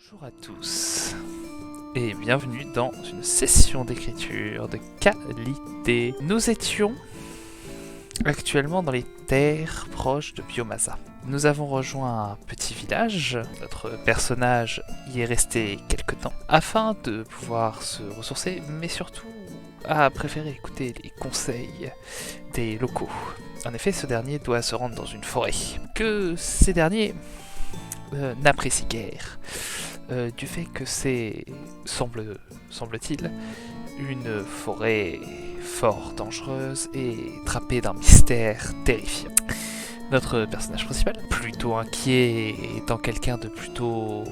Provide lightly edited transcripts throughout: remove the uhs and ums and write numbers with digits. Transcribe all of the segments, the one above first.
Bonjour à tous et bienvenue dans une session d'écriture de qualité. Nous étions actuellement dans les terres proches de Biomasa. Nous avons rejoint un petit village, notre personnage y est resté quelque temps afin de pouvoir se ressourcer, mais surtout a préféré écouter les conseils des locaux. En effet, ce dernier doit se rendre dans une forêt que ces derniers n'apprécient guère. Du fait que c'est, semble-t-il, une forêt fort dangereuse et trappée d'un mystère terrifiant. Notre personnage principal, plutôt inquiet, étant quelqu'un de plutôt,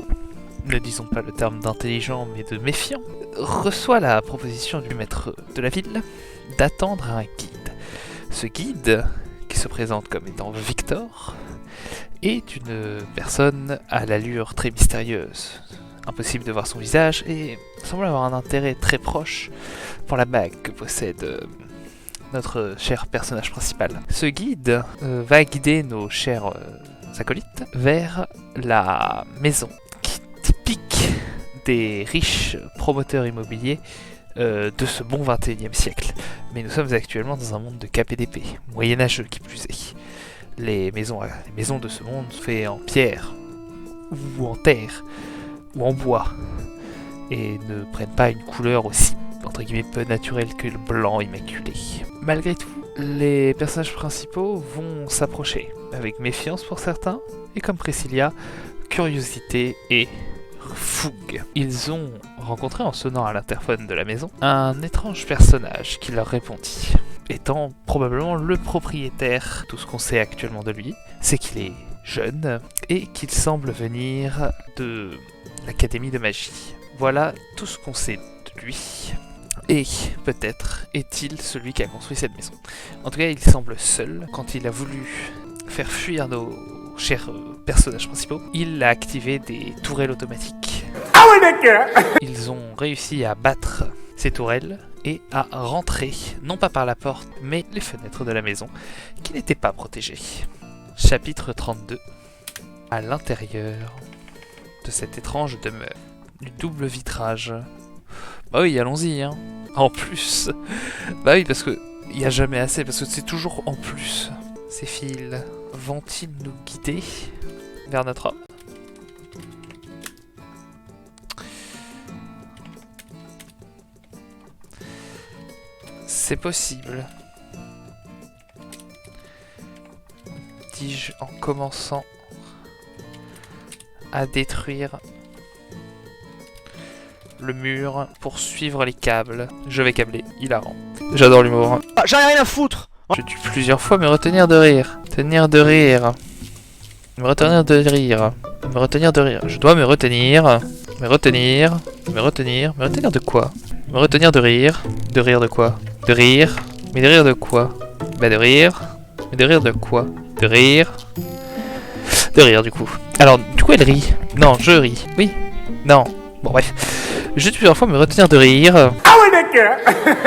ne disons pas le terme d'intelligent, mais de méfiant, reçoit la proposition du maître de la ville d'attendre un guide. Ce guide, qui se présente comme étant Victor, est une personne à l'allure très mystérieuse. Impossible de voir son visage et semble avoir un intérêt très proche pour la bague que possède notre cher personnage principal. Ce guide va guider nos chers acolytes vers la maison qui est typique des riches promoteurs immobiliers de ce bon 21e siècle. Mais nous sommes actuellement dans un monde de KPDP, moyenâgeux qui plus est. Les maisons de ce monde sont faites en pierre, ou en terre, ou en bois, et ne prennent pas une couleur aussi, entre guillemets, peu naturelle que le blanc immaculé. Malgré tout, les personnages principaux vont s'approcher, avec méfiance pour certains, et comme Priscilla, curiosité et fougue. Ils ont rencontré en sonnant à l'interphone de la maison un étrange personnage qui leur répondit. Étant probablement le propriétaire, tout ce qu'on sait actuellement de lui, c'est qu'il est jeune et qu'il semble venir de l'Académie de magie. Voilà tout ce qu'on sait de lui. Et peut-être est-il celui qui a construit cette maison. En tout cas, il semble seul. Quand il a voulu faire fuir nos chers personnages principaux, il a activé des tourelles automatiques. Ah ouais, d'accord. Ils ont réussi à battre ces tourelles et à rentrer, non pas par la porte, mais les fenêtres de la maison, qui n'étaient pas protégées. Chapitre 32. À l'intérieur de cette étrange demeure, du double vitrage. Bah oui, allons-y, hein. En plus. Bah oui, parce que il n'y a jamais assez, parce que c'est toujours en plus. Ces fils vont-ils nous guider vers notre homme ? C'est possible. Dis-je en commençant à détruire le mur pour suivre les câbles. Je vais câbler, hilarant. J'adore l'humour. Ah, j'en ai rien à foutre. Je dû plusieurs fois me retenir de rire. Tenir de rire. Me retenir de rire. Me retenir de rire. Je dois me retenir. Me retenir. Me retenir. Me retenir de quoi ? Me retenir de rire. De rire de quoi ? De rire. Mais de rire de quoi ? Bah de rire. Mais de rire de quoi ? De rire. De rire du coup. Alors du coup elle rit. Non, je ris. Oui. Non. Bon bref. Je dû plusieurs fois me retenir de rire. Ah ouais d'accord.